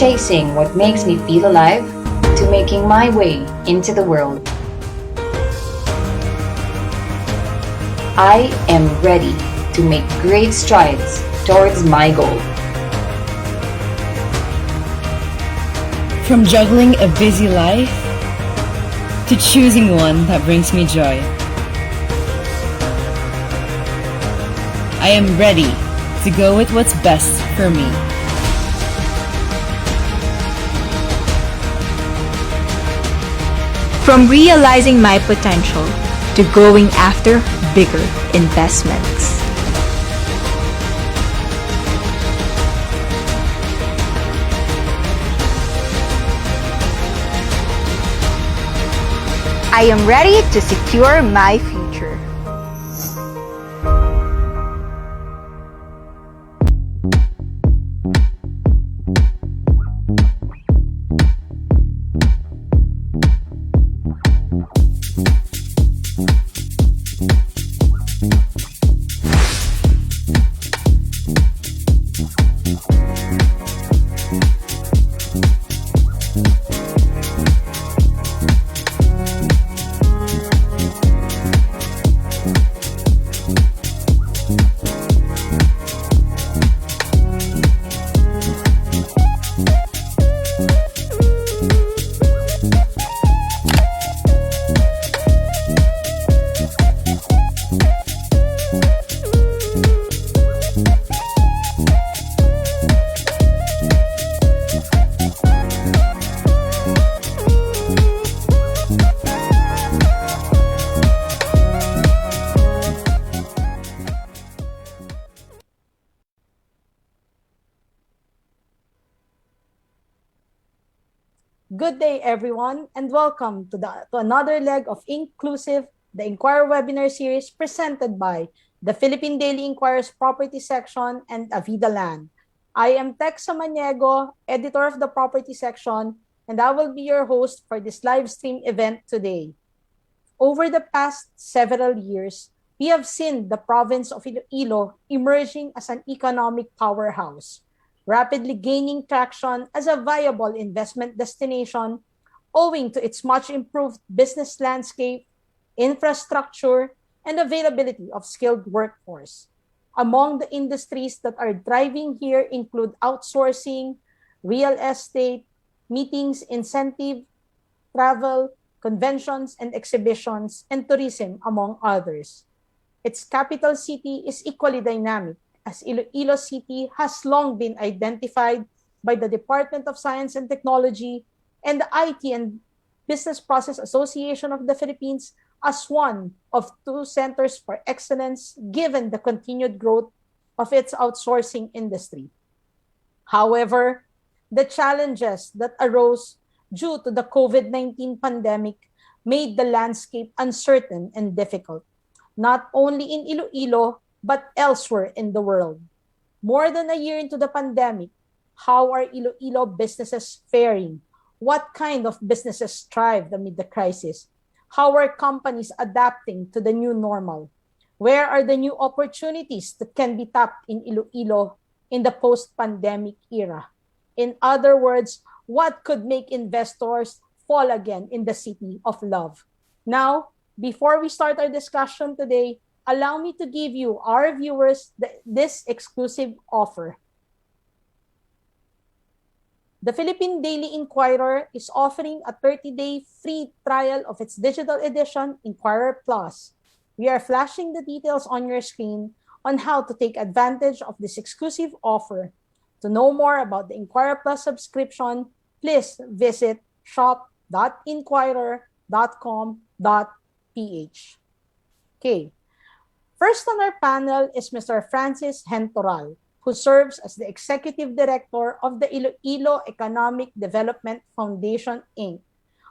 chasing what makes me feel alive to making my way into the world. I am ready to make great strides towards my goal. From juggling a busy life to choosing one that brings me joy. I am ready to go with what's best for me. From realizing my potential to going after bigger investments. I am ready to secure my future. Good day, everyone, and welcome to another leg of Inclusive, the Inquirer webinar series presented by the Philippine Daily Inquirer's Property Section and Avida Land. I am Tex Samaniego, editor of the Property Section, and I will be your host for this live stream event today. Over the past several years, we have seen the province of Iloilo emerging as an economic powerhouse, rapidly gaining traction as a viable investment destination owing to its much improved business landscape, infrastructure, and availability of skilled workforce. Among the industries that are thriving here include outsourcing, real estate, meetings, incentive, travel, conventions and exhibitions, and tourism, among others. Its capital city is equally dynamic, as Iloilo City has long been identified by the Department of Science and Technology and the IT and Business Process Association of the Philippines as one of two centers for excellence given the continued growth of its outsourcing industry. However, the challenges that arose due to the COVID-19 pandemic made the landscape uncertain and difficult, not only in Iloilo, but elsewhere in the world. More than a year into the pandemic, how are Iloilo businesses faring? What kind of businesses thrived amid the crisis? How are companies adapting to the new normal? Where are the new opportunities that can be tapped in Iloilo in the post-pandemic era? In other words, what could make investors fall again in the city of love? Now, before we start our discussion today, allow me to give you, our viewers, this exclusive offer. The Philippine Daily Inquirer is offering a 30-day free trial of its digital edition, Inquirer Plus. We are flashing the details on your screen on how to take advantage of this exclusive offer. To know more about the Inquirer Plus subscription, please visit shop.inquirer.com.ph. Okay. First on our panel is Mr. Francis Hentoral, who serves as the Executive Director of the Iloilo Economic Development Foundation, Inc.,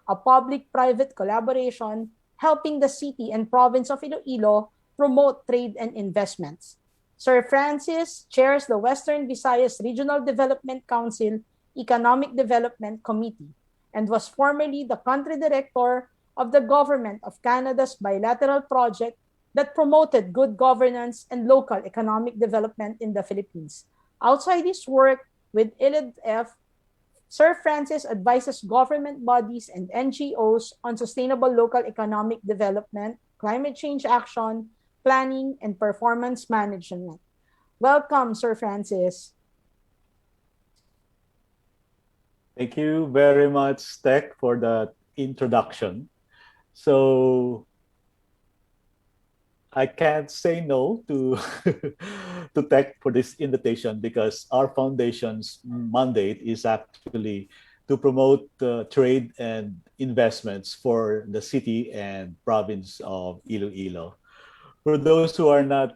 a public-private collaboration helping the city and province of Iloilo promote trade and investments. Sir Francis chairs the Western Visayas Regional Development Council Economic Development Committee and was formerly the country director of the Government of Canada's bilateral project that promoted good governance and local economic development in the Philippines. Outside his work with ILIDF, Sir Francis advises government bodies and NGOs on sustainable local economic development, climate change action, planning, and performance management. Welcome, Sir Francis. Thank you very much, Tech, for that introduction. So I can't say no to to Tech for this invitation because our foundation's mandate is actually to promote trade and investments for the city and province of Iloilo. For those who are not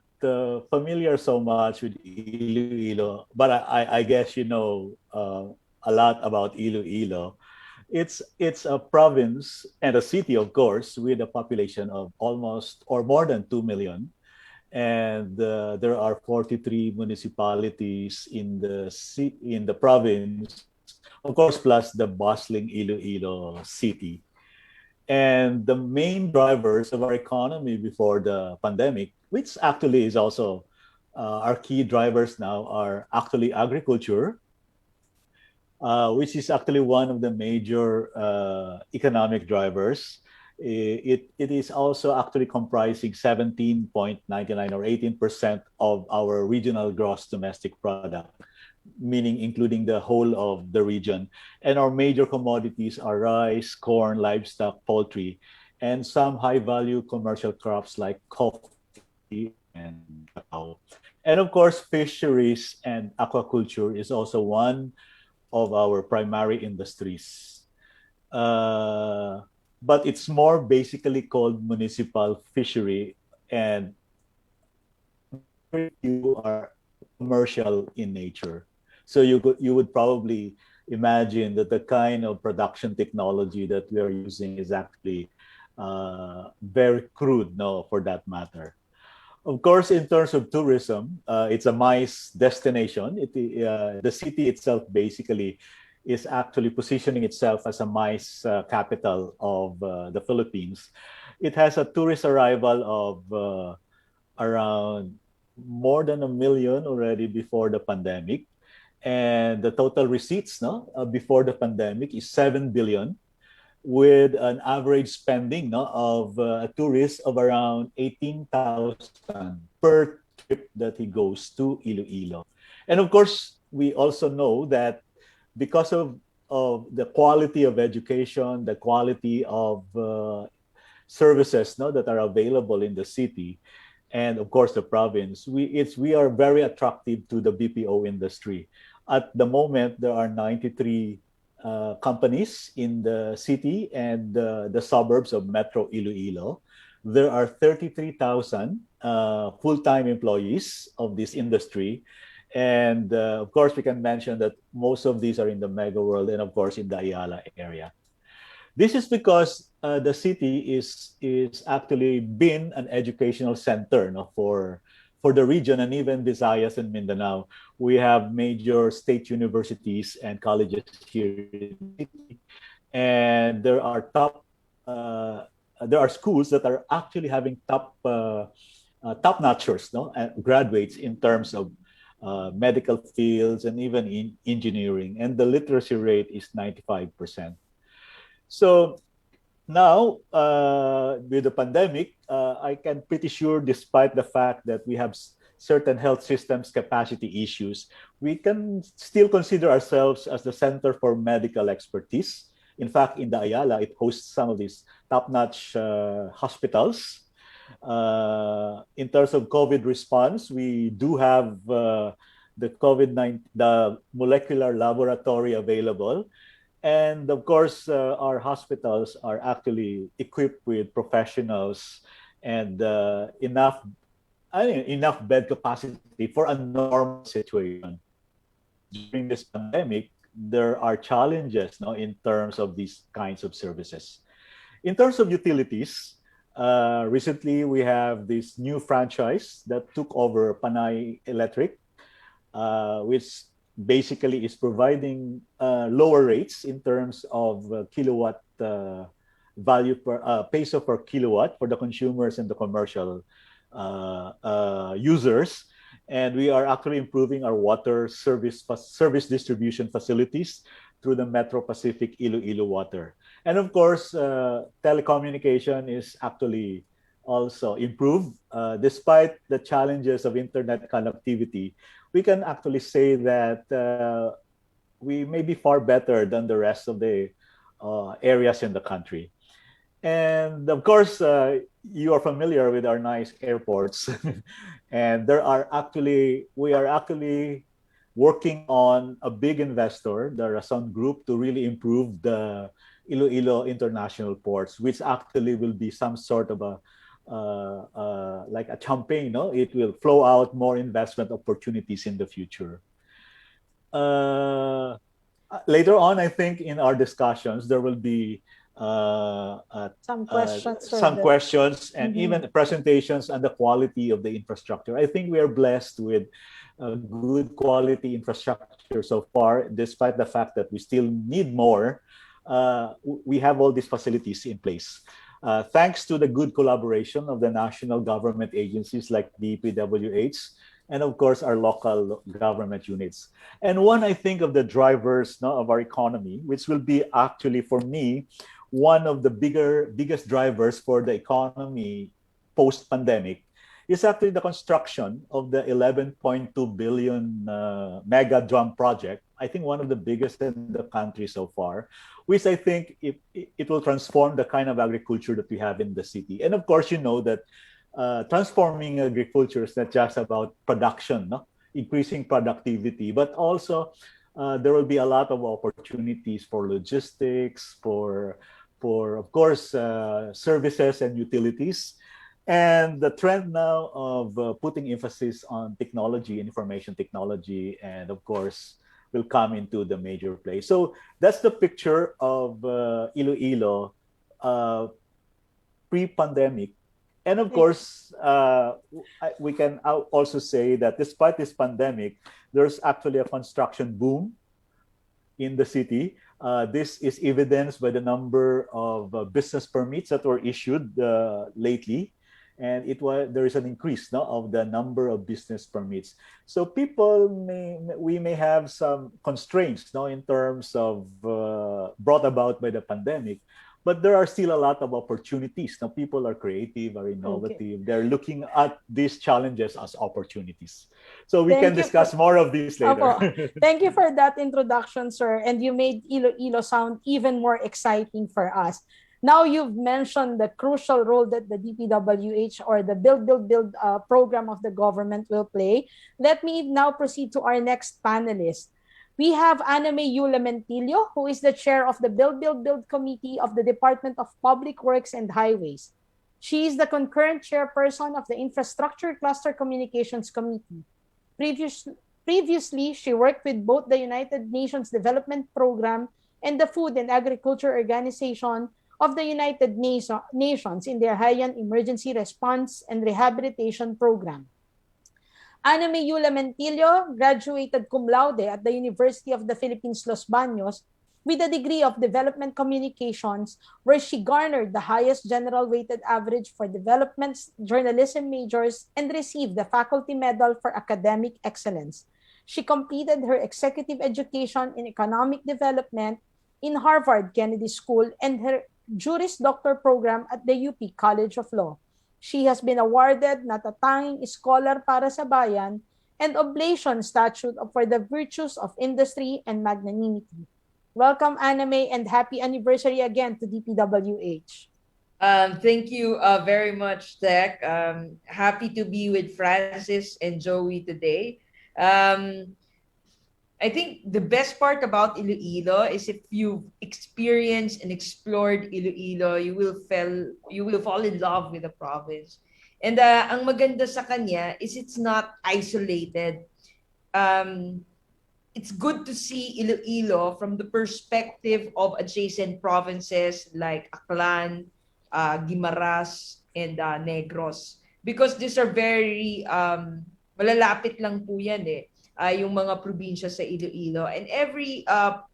familiar so much with Iloilo, but I guess you know a lot about Iloilo. It's a province and a city, of course, with a population of almost or more than 2 million, and there are 43 municipalities in the province, of course, plus the bustling Iloilo city. And the main drivers of our economy before the pandemic, which actually is also our key drivers now, are actually agriculture, which is actually one of the major economic drivers. It is also actually comprising 17.99 or 18% of our regional gross domestic product, meaning including the whole of the region. And our major commodities are rice, corn, livestock, poultry, and some high value commercial crops like coffee and cacao. And of course, fisheries and aquaculture is also one of our primary industries. Uh, but it's more basically called municipal fishery, and very few are commercial in nature. So you would probably imagine that the kind of production technology that we are using is actually very crude, no, for that matter. Of course, in terms of tourism, it's a MICE destination. The city itself basically is actually positioning itself as a MICE capital of the Philippines. It has a tourist arrival of around more than 1 million already before the pandemic. And the total receipts no, before the pandemic is 7 billion, with an average spending no, of a tourist of around 18,000 per trip that he goes to Iloilo. And of course, we also know that because of the quality of education, the quality of services no, that are available in the city, and of course the province, we are very attractive to the BPO industry. At the moment, there are 93 companies in the city and the suburbs of Metro Iloilo. There are 33,000 full-time employees of this industry. And of course, we can mention that most of these are in the mega world and of course in the Ayala area. This is because the city is actually been an educational center no, for the region and even Visayas and Mindanao. We have major state universities and colleges here in the city, and there are schools that are actually having top notchers, no, graduates in terms of medical fields and even in engineering, and the literacy rate is 95%. So now, with the pandemic, I can pretty sure, despite the fact that we have certain health systems capacity issues, we can still consider ourselves as the center for medical expertise. In fact, in the Ayala, it hosts some of these top-notch hospitals. In terms of COVID response, we do have the the molecular laboratory available. And of course, our hospitals are actually equipped with professionals and enough bed capacity for a normal situation. During this pandemic, there are challenges no, in terms of these kinds of services. In terms of utilities, recently we have this new franchise that took over Panay Electric, which basically is providing lower rates in terms of kilowatt value per peso per kilowatt for the consumers and the commercial users. And we are actually improving our water service distribution facilities through the Metro Pacific Iloilo water. And of course, telecommunication is actually also improved. Despite the challenges of internet connectivity, we can actually say that we may be far better than the rest of the areas in the country. And of course, you are familiar with our nice airports. And we are actually working on a big investor, the Rason Group, to really improve the Iloilo International Ports, which actually will be some sort of a like a champagne, no? It will flow out more investment opportunities in the future. Uh, Later on, I think in our discussions, there will be Some questions, sir. some questions and Mhm. even presentations on the quality of the infrastructure. I think we are blessed with good quality infrastructure so far, despite the fact that we still need more. We have all these facilities in place. Thanks to the good collaboration of the national government agencies like the PWH and of course our local government units. And one, I think, of the drivers, no, of our economy, which will be actually for me one of the biggest drivers for the economy post-pandemic, is actually the construction of the 11.2 billion mega drum project. I think one of the biggest in the country so far, which I think it will transform the kind of agriculture that we have in the city. And of course, you know that transforming agriculture is not just about production, no? Increasing productivity, but also there will be a lot of opportunities for logistics, for of course services and utilities. And the trend now of putting emphasis on technology, information technology, and of course will come into the major play. So that's the picture of Iloilo pre-pandemic. And of course, we can also say that despite this pandemic, there's actually a construction boom in the city. This is evidenced by the number of business permits that were issued lately. And there is an increase, no, of the number of business permits. So we may have some constraints, no, in terms of brought about by the pandemic. But there are still a lot of opportunities. Now, people are creative, are innovative. Okay. They're looking at these challenges as opportunities. So we can discuss more of this later. Thank you for that introduction, sir. And you made Iloilo sound even more exciting for us. Now you've mentioned the crucial role that the DPWH or the Build program of the government will play. Let me now proceed to our next panelist. We have Ana May Mentillo, who is the chair of the Build Committee of the Department of Public Works and Highways. She is the concurrent chairperson of the Infrastructure Cluster Communications Committee. Previously, she worked with both the United Nations Development Program and the Food and Agriculture Organization of the United Nations in their Haiyan Emergency Response and Rehabilitation Program. Ana May Mentillo graduated cum laude at the University of the Philippines, Los Baños, with a degree of Development Communications, where she garnered the highest general weighted average for development journalism majors and received the Faculty Medal for Academic Excellence. She completed her executive education in economic development in Harvard Kennedy School and her Juris Doctor program at the UP College of Law. She has been awarded Natatanging Scholar para sa Bayan and Oblation Statute for the Virtues of Industry and Magnanimity. Welcome, Ana May, and happy anniversary again to DPWH. Thank you very much, Tech. Happy to be with Francis and Joey today. I think the best part about Iloilo is if you've experienced and explored Iloilo, you will fall in love with the province. And ang maganda sa kanya is it's not isolated. It's good to see Iloilo from the perspective of adjacent provinces like Aklan, Guimaras, and Negros. Because these are very, malalapit lang po yan yung mga probinsya sa Iloilo. And every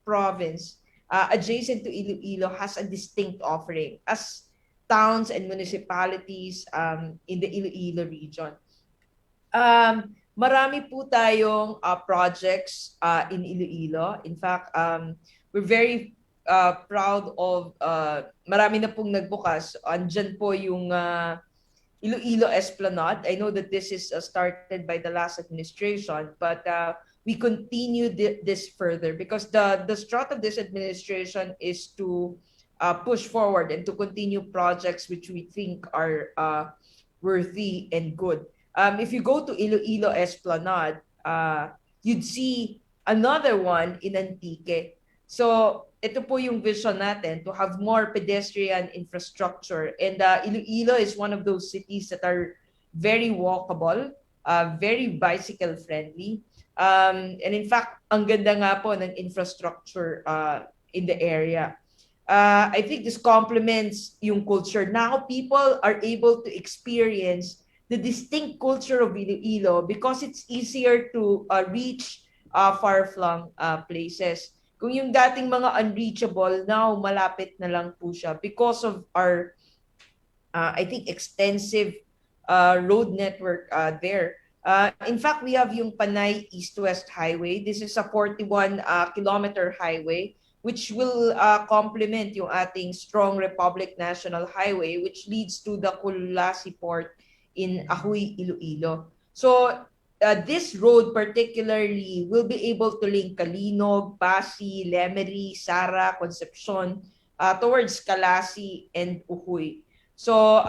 province adjacent to Iloilo has a distinct offering as towns and municipalities in the Iloilo region. Marami po tayong projects in Iloilo. In fact, we're very proud of marami na pong nagbukas. Andyan po yung Iloilo Esplanade. I know that this is started by the last administration, but we continue this further because the strat of this administration is to push forward and to continue projects which we think are worthy and good. If you go to Iloilo Esplanade, you'd see another one in Antique. So, ito po yung vision natin to have more pedestrian infrastructure. And Iloilo is one of those cities that are very walkable, very bicycle friendly. And in fact, ang ganda nga po ng infrastructure in the area. I think this complements yung culture. Now people are able to experience the distinct culture of Iloilo because it's easier to reach far-flung places. Kung yung dating mga unreachable, now malapit na lang po siya because of our, I think, extensive road network there. In fact, we have yung Panay East-West Highway. This is a 41-kilometer highway which will complement yung ating Strong Republic National Highway which leads to the Kulasi Port in Ahoy, Iloilo. So, this road particularly will be able to link Kalinog, Pasig, Lemery, Sara, Concepcion towards Calasi and Uhuy. So,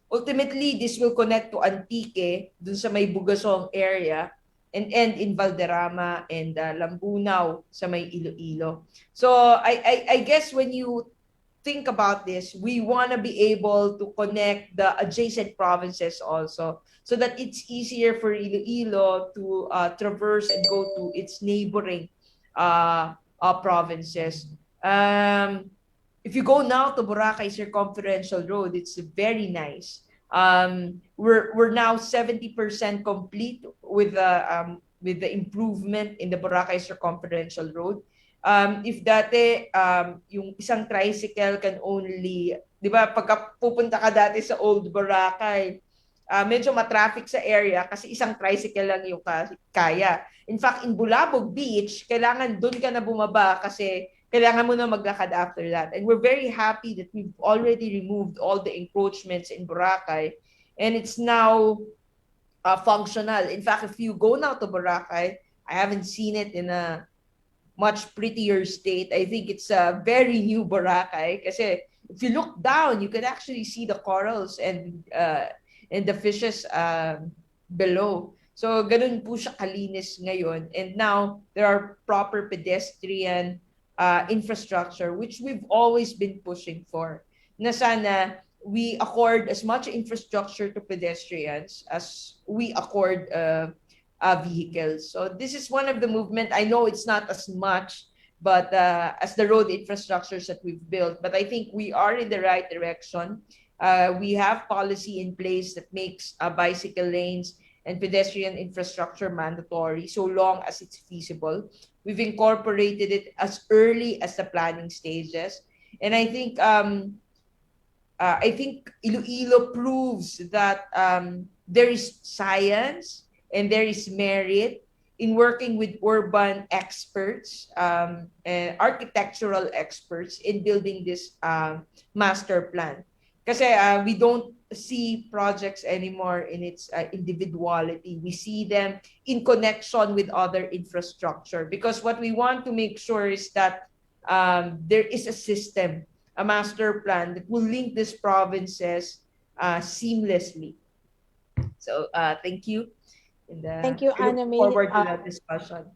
ultimately, this will connect to Antique, dun sa may Bugasong area, and end in Valderrama and Lambunaw sa may Iloilo. So, I guess when you think about this, we want to be able to connect the adjacent provinces also so that it's easier for Iloilo to traverse and go to its neighboring provinces. If you go now to Boracay Circumferential Road, it's very nice. We're now 70% complete with the improvement in the Boracay Circumferential Road. If dati yung isang tricycle can only, 'di ba, pagka pupunta ka dati sa Old Boracay, medyo matraffic sa area kasi isang tricycle lang yung kaya. In fact, in Bulabog Beach, kailangan doon ka na bumaba kasi kailangan mo na maglakad after that. And we're very happy that we've already removed all the encroachments in Boracay and it's now functional. In fact, if you go now to Boracay, I haven't seen it in a much prettier state. I think it's a very new Boracay kasi if you look down, you can actually see the corals and the fishes below. So, ganun po siya kalinis ngayon. And now, there are proper pedestrian infrastructure, which we've always been pushing for. Na sana we accord as much infrastructure to pedestrians as we accord vehicles. So this is one of the movement. I know it's not as much, but as the road infrastructures that we've built, but I think we are in the right direction. We have policy in place that makes bicycle lanes and pedestrian infrastructure mandatory so long as it's feasible. We've incorporated it as early as the planning stages. And I think Iloilo proves that there is science and there is merit in working with urban experts and architectural experts in building this master plan. Kasi we don't see projects anymore in its individuality. We see them in connection with other infrastructure because what we want to make sure is that there is a system, a master plan that will link these provinces seamlessly. So thank you. And, thank you, Anna May. Look forward to that discussion.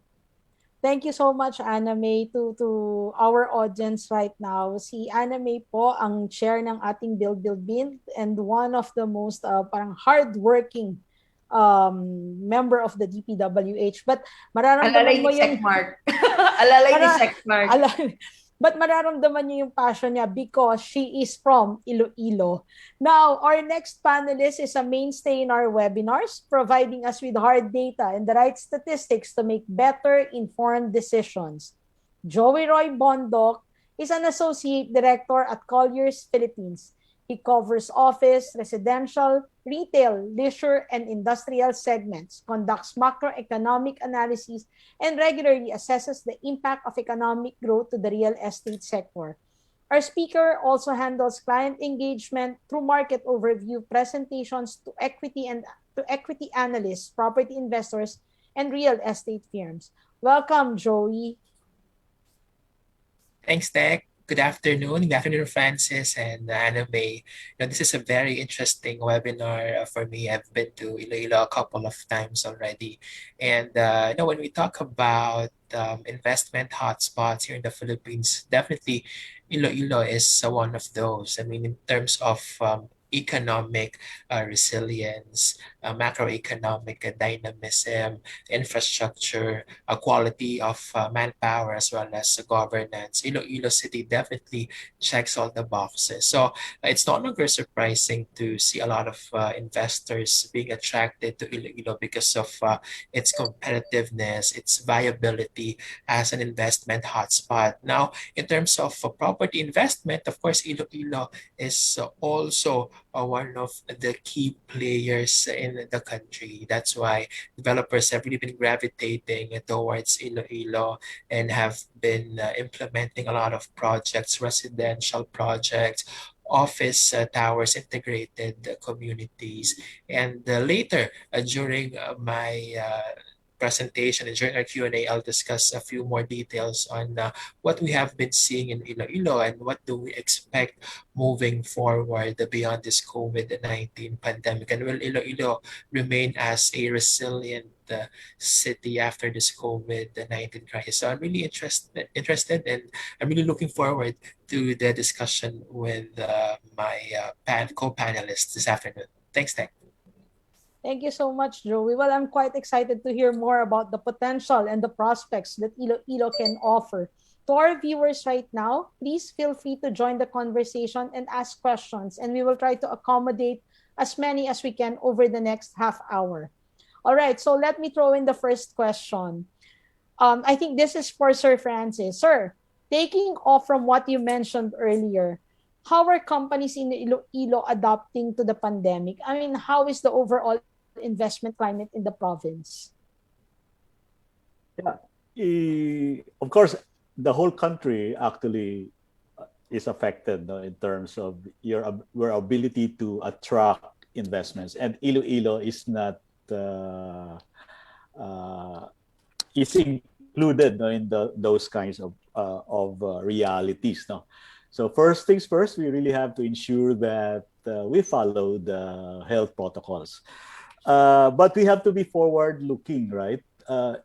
Thank you so much, Anna May, to our audience right now. Si Anna May po ang chair ng ating Build and one of the most parang hardworking member of the DPWH. But mararamdaman mo yung... Alalay ni Sec Mark. But mararamdaman niyo yung passion niya because she is from Iloilo. Now, our next panelist is a mainstay in our webinars, providing us with hard data and the right statistics to make better informed decisions. Joey Roy Bondoc is an associate director at Colliers Philippines. He covers office, residential, retail, leisure, and industrial segments, conducts macroeconomic analysis, and regularly assesses the impact of economic growth to the real estate sector. Our speaker also handles client engagement through market overview presentations to equity analysts, property investors, and real estate firms. Welcome, Joey. Thanks, Tech. Good afternoon. Good afternoon, Francis and Anna May. This is a very interesting webinar for me. I've been to Iloilo a couple of times already. And when we talk about investment hotspots here in the Philippines, definitely Iloilo is one of those. I mean, in terms of economic resilience, macroeconomic dynamism, infrastructure, quality of manpower, as well as governance. Iloilo City definitely checks all the boxes. So it's no longer surprising to see a lot of investors being attracted to Iloilo because of its competitiveness, its viability as an investment hotspot. Now, in terms of property investment, of course, Iloilo is also one of the key players in the country. That's why developers have really been gravitating towards Iloilo and have been implementing a lot of projects, residential projects, office towers, integrated communities. And later, during my presentation and during our Q&A, I'll discuss a few more details on what we have been seeing in Iloilo and what do we expect moving forward beyond this COVID-19 pandemic. And will Iloilo remain as a resilient city after this COVID-19 crisis? So I'm really interested and I'm really looking forward to the discussion with my co-panelists this afternoon. Thanks, Tech. Thank you so much, Joey. Well, I'm quite excited to hear more about the potential and the prospects that Iloilo can offer. To our viewers right now, please feel free to join the conversation and ask questions, and we will try to accommodate as many as we can over the next half hour. All right, so let me throw in the first question. I think this is for Sir Francis. Sir, taking off from what you mentioned earlier, how are companies in Iloilo adapting to the pandemic? I mean, how is the overall investment climate in the province? Yeah. Of course, the whole country actually is affected, no, in terms of your ability to attract investments. And Iloilo is not is included, no, in those kinds of realities. No? So first things first, we really have to ensure that we follow the health protocols. But we have to be forward-looking, right?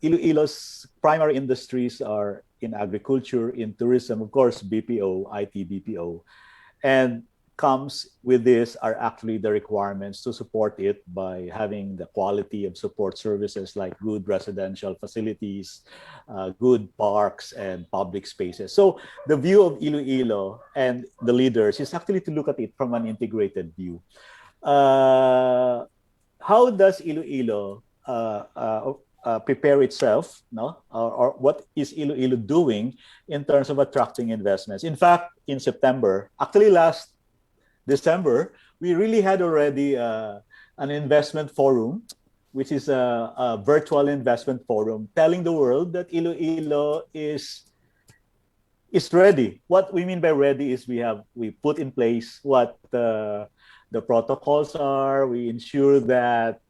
Iloilo's primary industries are in agriculture, in tourism, of course, BPO, IT BPO. And comes with this are actually the requirements to support it by having the quality of support services like good residential facilities, good parks, and public spaces. So the view of Iloilo and the leaders is actually to look at it from an integrated view. How does Iloilo prepare itself, no? Or what is Iloilo doing in terms of attracting investments? In fact, in September, actually last December, we really had already an investment forum, which is a virtual investment forum, telling the world that Iloilo is ready. What we mean by ready is we put in place what the protocols are. We ensure that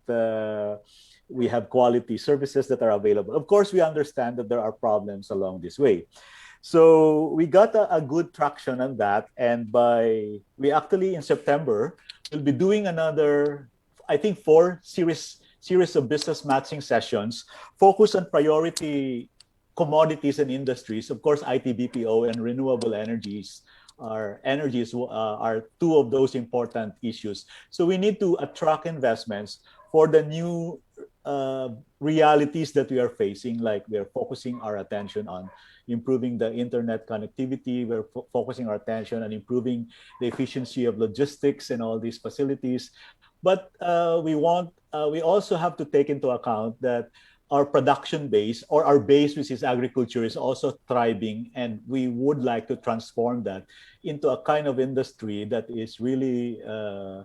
we have quality services that are available. Of course, we understand that there are problems along this way. So we got a good traction on that. And we actually in September, we'll be doing another, I think, 4 series of business matching sessions focused on priority commodities and industries. Of course, IT BPO and renewable energies are 2 of those important issues. So we need to attract investments for the new realities that we are facing, like we are focusing our attention on improving the internet connectivity. We're focusing our attention on improving the efficiency of logistics and all these facilities. But we also have to take into account that our production base or our base, which is agriculture, is also thriving, and we would like to transform that into a kind of industry that is really uh,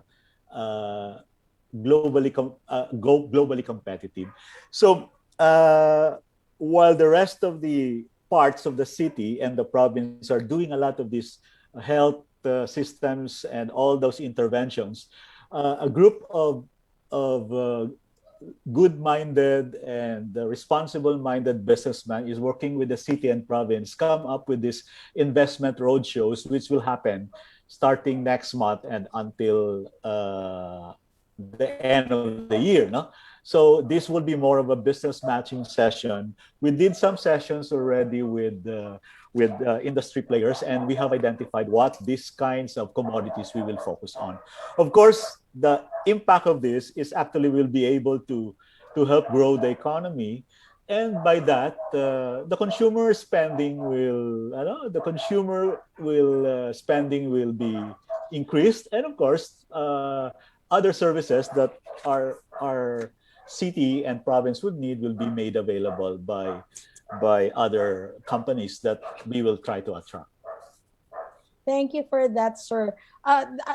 globally competitive. So while the rest of the parts of the city and the province are doing a lot of these health systems and all those interventions, a group of good-minded and responsible-minded businessman is working with the city and province, come up with these investment roadshows, which will happen starting next month and until the end of the year. No? So this will be more of a business matching session. We did some sessions already with industry players, and we have identified what these kinds of commodities we will focus on. Of course, the impact of this is actually will be able to help grow the economy, and by that, the consumer spending will, the consumer will spending will be increased, and of course, other services that our city and province would need will be made available by other companies that we will try to attract. Thank you for that, sir.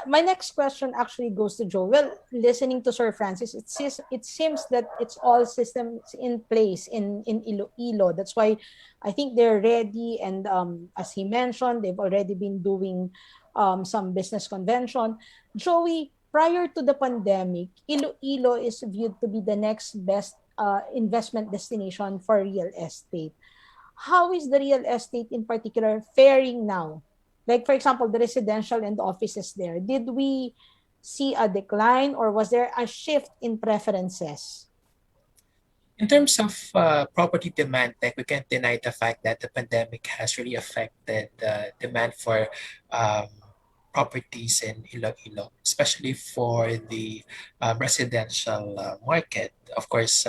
My next question actually goes to Joe. Well, listening to Sir Francis, it seems that it's all systems in place in Iloilo. That's why I think they're ready. And as he mentioned, they've already been doing some business convention. Joey, prior to the pandemic, Iloilo is viewed to be the next best investment destination for real estate. How is the real estate in particular faring now? Like, for example, the residential and the offices there. Did we see a decline or was there a shift in preferences? In terms of property demand, like we can't deny the fact that the pandemic has really affected the demand for um, properties in Iloilo, especially for the residential market. Of course,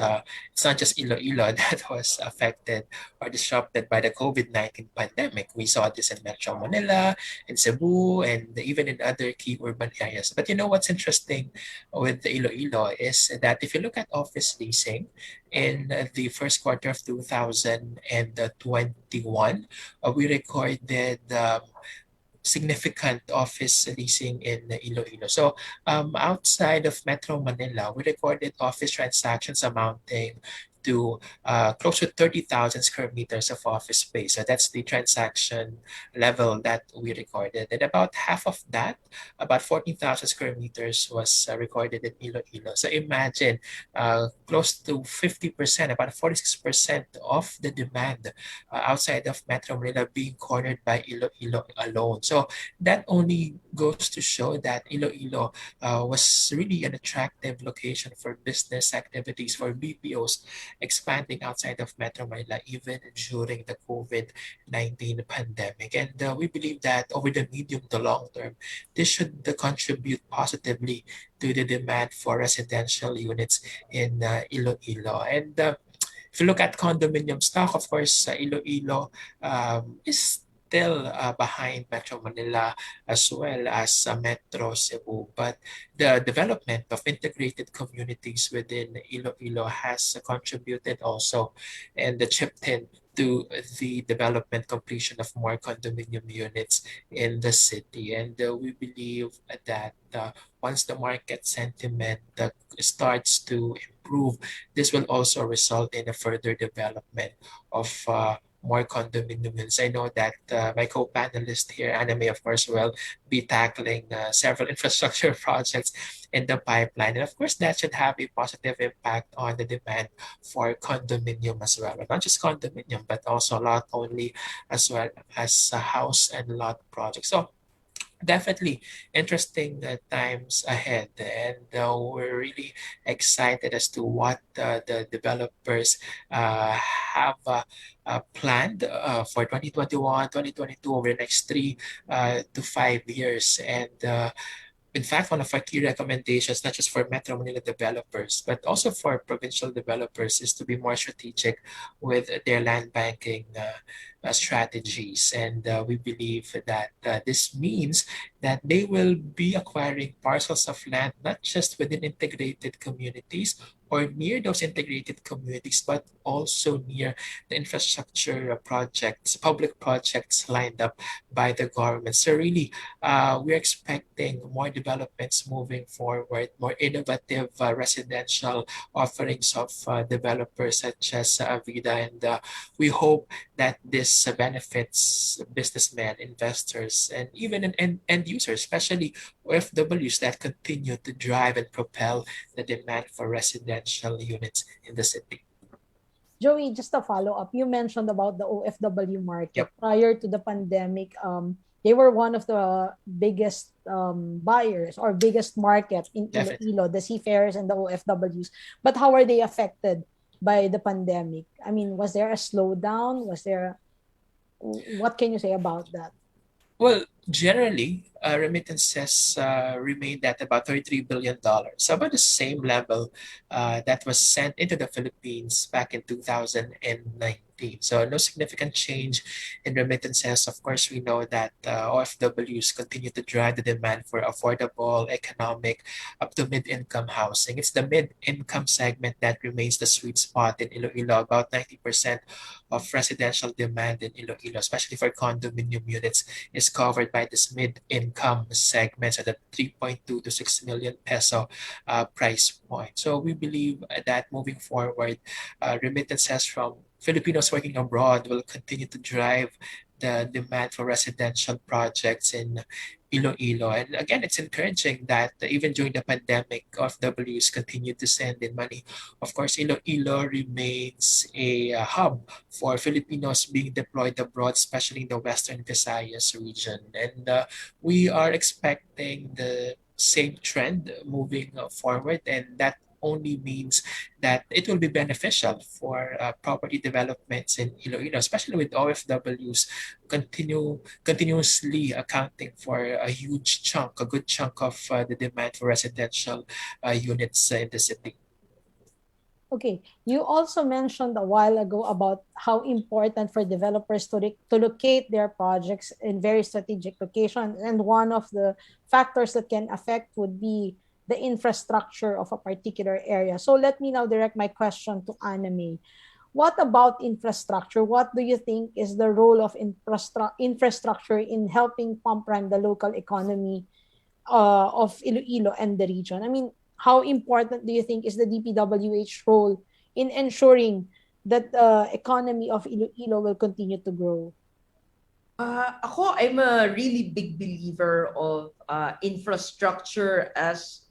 it's not just Iloilo that was affected or disrupted by the COVID-19 pandemic. We saw this in Metro Manila, in Cebu, and even in other key urban areas. But you know what's interesting with the Iloilo is that if you look at office leasing in the first quarter of 2021, we recorded significant office leasing in Iloilo. So outside of Metro Manila, we recorded office transactions amounting to close to 30,000 square meters of office space. So that's the transaction level that we recorded. And about half of that, about 14,000 square meters was recorded in Iloilo. So imagine close to 50%, about 46% of the demand outside of Metro Manila being cornered by Iloilo alone. So that only goes to show that Iloilo was really an attractive location for business activities, for BPOs expanding outside of Metro Manila even during the COVID-19 pandemic. And we believe that over the medium to long term, this should contribute positively to the demand for residential units in Iloilo. And if you look at condominium stock, of course, Iloilo is still behind Metro Manila as well as Metro Cebu. But the development of integrated communities within Iloilo has contributed also and chipped in to the development completion of more condominium units in the city. And we believe that once the market sentiment starts to improve, this will also result in a further development of more condominiums. I know that my co-panelist here, Anime, of course, will be tackling several infrastructure projects in the pipeline. And of course, that should have a positive impact on the demand for condominium as well. But not just condominium, but also lot only as well as house and lot projects. So definitely interesting times ahead, and we're really excited as to what the developers have planned for 2021, 2022 over the next 3 to 5 years. And in fact, one of our key recommendations, not just for Metro Manila developers, but also for provincial developers, is to be more strategic with their land banking strategies. And we believe that this means that they will be acquiring parcels of land, not just within integrated communities or near those integrated communities, but also near the infrastructure projects, public projects lined up by the government. So really, we're expecting more developments moving forward, more innovative residential offerings of developers such as Avida, and we hope that this benefits businessmen, investors, and even end users, especially OFWs that continue to drive and propel the demand for residential units in the city. Joey, just a follow up. You mentioned about the OFW market. Yep. Prior to the pandemic, they were one of the biggest buyers or biggest market in Definitely. Iloilo, the seafarers and the OFWs. But how are they affected by the pandemic? I mean, was there a slowdown? What can you say about that? Well, generally, remittances remained at about $33 billion, so about the same level that was sent into the Philippines back in 2019. So no significant change in remittances. Of course, we know that OFWs continue to drive the demand for affordable, economic, up to mid-income housing. It's the mid-income segment that remains the sweet spot in Iloilo. About 90% of residential demand in Iloilo, especially for condominium units, is covered by this mid-income segment, so the 3.2 to 6 million peso price point. So we believe that moving forward, remittances from Filipinos working abroad will continue to drive the demand for residential projects in Iloilo. And again, it's encouraging that even during the pandemic, OFWs continue to send in money. Of course, Iloilo remains a hub for Filipinos being deployed abroad, especially in the Western Visayas region. And we are expecting the same trend moving forward, and that only means that it will be beneficial for property developments in Iloilo, especially with OFWs continuously accounting for a huge chunk, a good chunk of the demand for residential units in the city. Okay, you also mentioned a while ago about how important for developers to locate their projects in very strategic locations, and one of the factors that can affect would be the infrastructure of a particular area. So let me now direct my question to Anime. What about infrastructure? What do you think is the role of infrastructure in helping pump prime the local economy of Iloilo and the region? I mean, how important do you think is the DPWH role in ensuring that the economy of Iloilo will continue to grow? I'm a really big believer of infrastructure as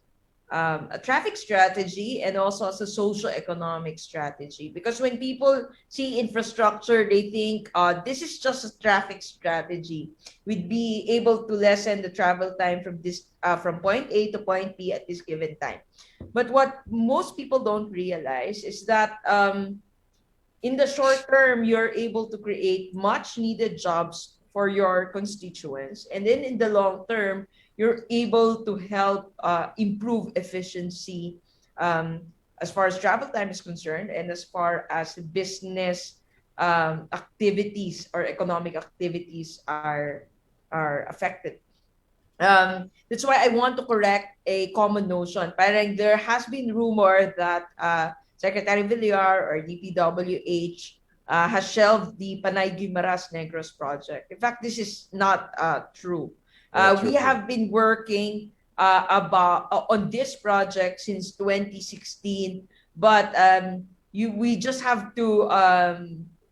a traffic strategy and also as a social economic strategy. Because when people see infrastructure, they think this is just a traffic strategy. We'd be able to lessen the travel time from point A to point B at this given time. But what most people don't realize is that in the short term, you're able to create much needed jobs for your constituents. And then in the long term, you're able to help improve efficiency as far as travel time is concerned and as far as business activities or economic activities are affected. That's why I want to correct a common notion. Parang there has been rumor that Secretary Villar or DPWH has shelved the Panay Guimaras Negros project. In fact, this is not true. We have been working on this project since 2016, but we just have to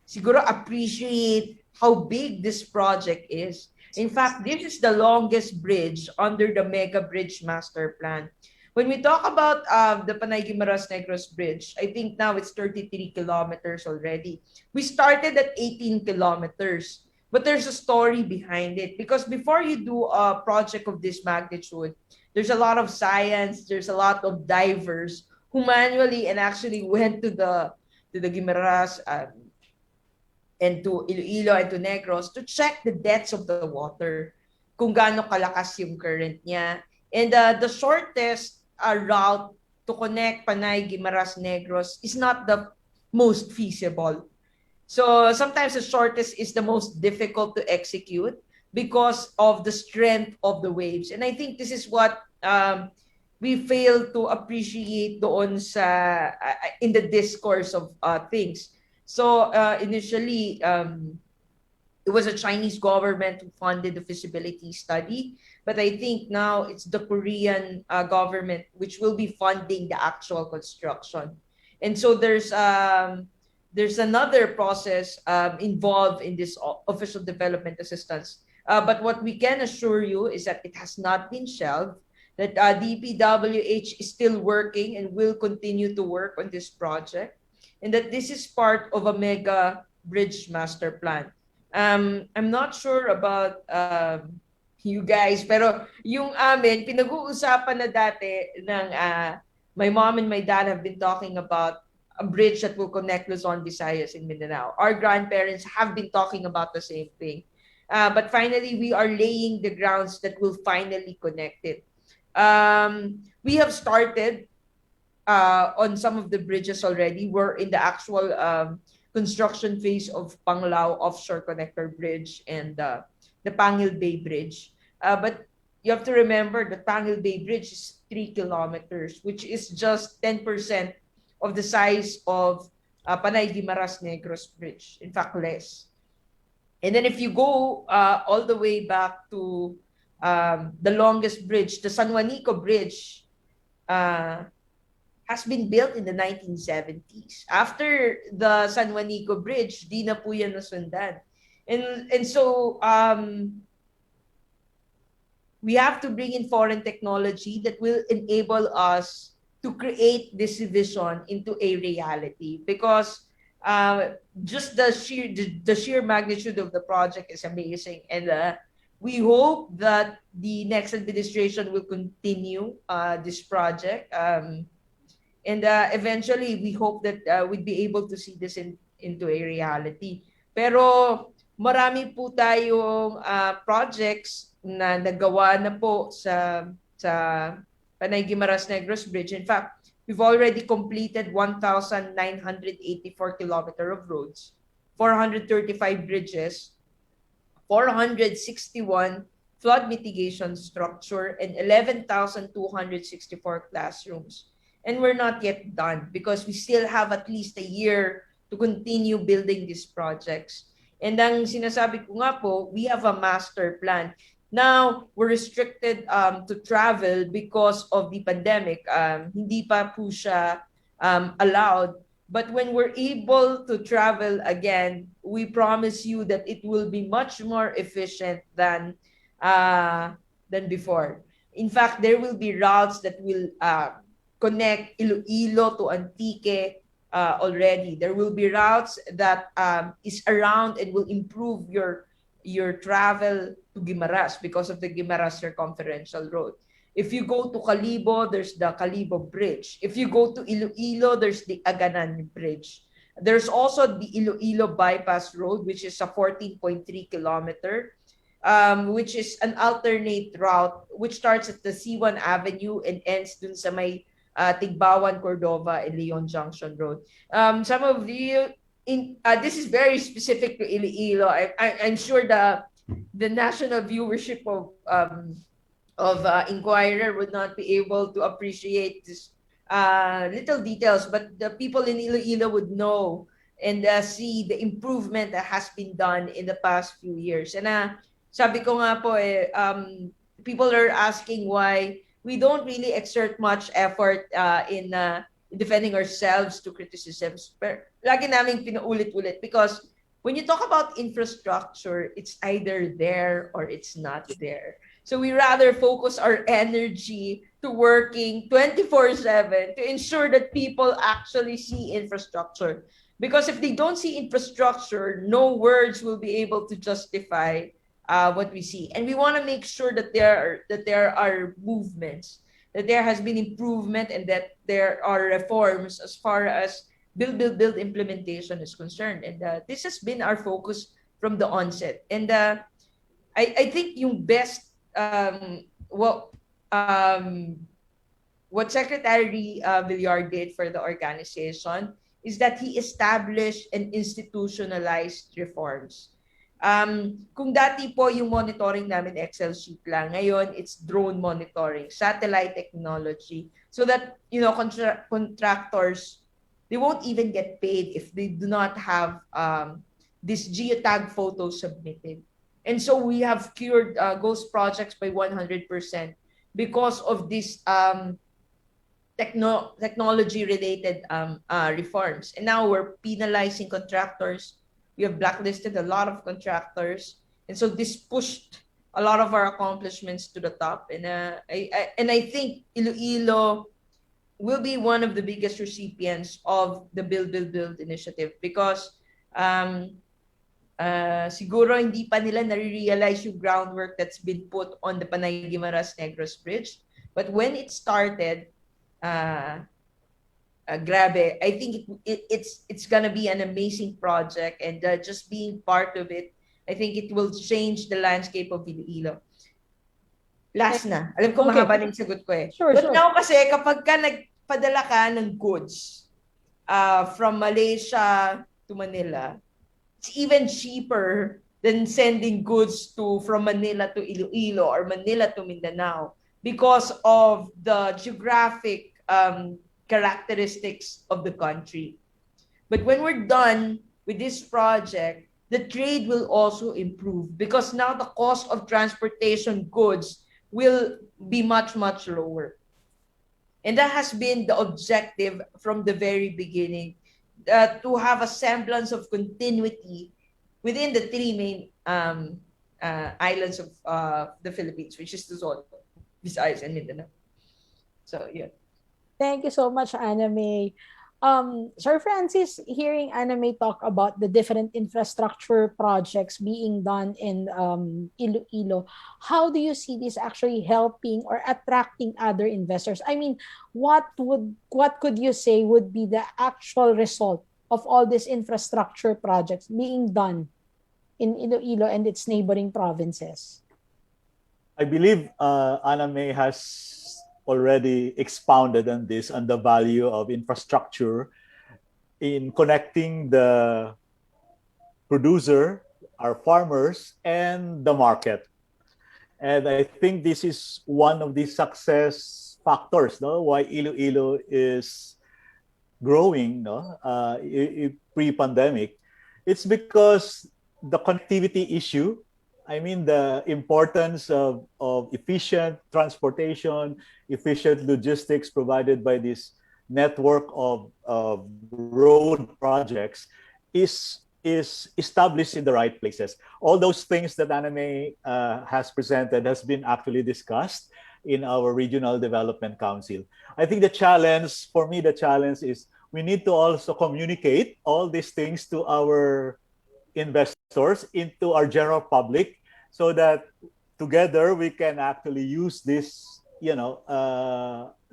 siguro appreciate how big this project is. In fact, this is the longest bridge under the Mega Bridge Master Plan. When we talk about the Panay Guimaras Negros Bridge, I think now it's 33 kilometers already. We started at 18 kilometers. But there's a story behind it, because before you do a project of this magnitude, there's a lot of science, there's a lot of divers who manually and actually went to the Guimaras and to Iloilo and to Negros to check the depths of the water, kung gaano kalakas yung current niya. And the shortest route to connect Panay, Guimaras, Negros is not the most feasible. So sometimes the shortest is the most difficult to execute because of the strength of the waves. And I think this is what we fail to appreciate doon sa in the discourse of things. So initially, it was a Chinese government who funded the feasibility study, but I think now it's the Korean government which will be funding the actual construction. And so there's another process involved in this official development assistance. But what we can assure you is that it has not been shelved, that DPWH is still working and will continue to work on this project, and that this is part of a mega bridge master plan. I'm not sure about you guys, pero yung amin, pinag-uusapan na dati ng my mom and my dad have been talking about a bridge that will connect Luzon, Visayas, and Mindanao. Our grandparents have been talking about the same thing. But finally, we are laying the grounds that will finally connect it. We have started on some of the bridges already. We're in the actual construction phase of Panglao Offshore Connector Bridge and the Pangil Bay Bridge. But you have to remember the Pangil Bay Bridge is 3 kilometers, which is just 10% of the size of Panay Guimaras Negros Bridge. In fact, less. And then if you go all the way back to the longest bridge, the San Juanico Bridge, has been built in the 1970s. After the San Juanico Bridge, di na po yan nasundan. And so we have to bring in foreign technology that will enable us to create this vision into a reality, because just the sheer magnitude of the project is amazing, and we hope that the next administration will continue this project. And eventually, we hope that we'd be able to see this into a reality. Pero marami po tayong projects na nagawa na po sa Panay Guimaras Negros Bridge. In fact, we've already completed 1,984 kilometers of roads, 435 bridges, 461 flood mitigation structure, and 11,264 classrooms. And we're not yet done because we still have at least a year to continue building these projects. And ang sinasabi ko nga po, we have a master plan. Now, we're restricted to travel because of the pandemic. Hindi pa po siya allowed. But when we're able to travel again, we promise you that it will be much more efficient than before. In fact, there will be routes that will connect Iloilo to Antique already. There will be routes that is around and will improve your travel to Guimaras because of the Guimaras Circumferential Road. If you go to Calibo, there's the Calibo Bridge. If you go to Iloilo, there's the Aganan Bridge. There's also the Iloilo Bypass Road, which is a 14.3 kilometer, which is an alternate route which starts at the C1 Avenue and ends dun sa may Tigbawan, Cordova, and Leon Junction Road. Some of you, this is very specific to Iloilo. I'm sure the national viewership of Inquirer would not be able to appreciate this little details, but the people in Iloilo would know and see the improvement that has been done in the past few years. And sabi ko nga po, people are asking why we don't really exert much effort in defending ourselves to criticisms. Pero lagi namin pinaulit-ulit because when you talk about infrastructure, it's either there or it's not there. So we rather focus our energy to working 24/7 to ensure that people actually see infrastructure. Because if they don't see infrastructure, no words will be able to justify what we see. And we want to make sure that there are movements, that there has been improvement, and that there are reforms as far as build implementation is concerned. And this has been our focus from the onset. And I think yung best what Secretary Villar did for the organization is that he established and institutionalized reforms. Kung dati po yung monitoring namin Excel sheet lang, ngayon it's drone monitoring, satellite technology, so that contractors, they won't even get paid if they do not have this geotag photo submitted. And so we have cured ghost projects by 100% because of this technology related reforms. And now we're penalizing contractors. We have blacklisted a lot of contractors, and so this pushed a lot of our accomplishments to the top. And I think Iloilo will be one of the biggest recipients of the Build initiative, because siguro hindi pa nila nare-realize yung groundwork that's been put on the Panay Guimaras Negros Bridge. But when it started, grabe. I think it's gonna be an amazing project, and just being part of it, I think it will change the landscape of Iloilo. Last na. Alam ko Okay. mahaba na yung sagot ko eh. Sure, But sure. now kasi kapag ka nagpadala ka ng goods from Malaysia to Manila, it's even cheaper than sending goods from Manila to Iloilo or Manila to Mindanao, because of the geographic characteristics of the country. But when we're done with this project, the trade will also improve, because now the cost of transportation goods will be much, much lower. And that has been the objective from the very beginning, to have a semblance of continuity within the three main islands of the Philippines, which is Luzon, Visayas, and Mindanao. So, yeah. Thank you so much, Anna May. Sir Francis, hearing Anna May talk about the different infrastructure projects being done in Iloilo, how do you see this actually helping or attracting other investors? I mean, what could you say would be the actual result of all these infrastructure projects being done in Iloilo and its neighboring provinces? I believe Anna May has already expounded on this, on the value of infrastructure in connecting the producer, our farmers, and the market. And I think this is one of the success factors, no, why Iloilo is growing, no, pre-pandemic. It's because the connectivity issue, I mean, the importance of efficient transportation, efficient logistics provided by this network of road projects is established in the right places. All those things that Anna May has presented has been actually discussed in our Regional Development Council. I think the challenge, for me, the challenge is we need to also communicate all these things to our investors, into our general public, so that together we can actually use this,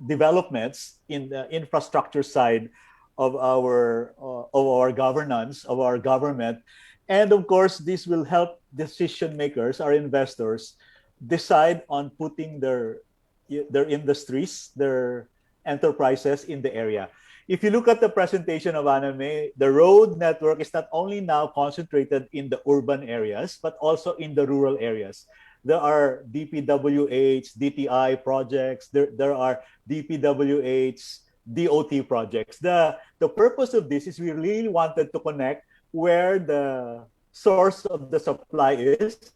developments in the infrastructure side of our governance, of our government. And of course, this will help decision makers, our investors, decide on putting their industries, their enterprises in the area. If you look at the presentation of Anna May, the road network is not only now concentrated in the urban areas, but also in the rural areas. There are DPWH, DTI projects, there are DPWH, DOT projects. The purpose of this is we really wanted to connect where the source of the supply is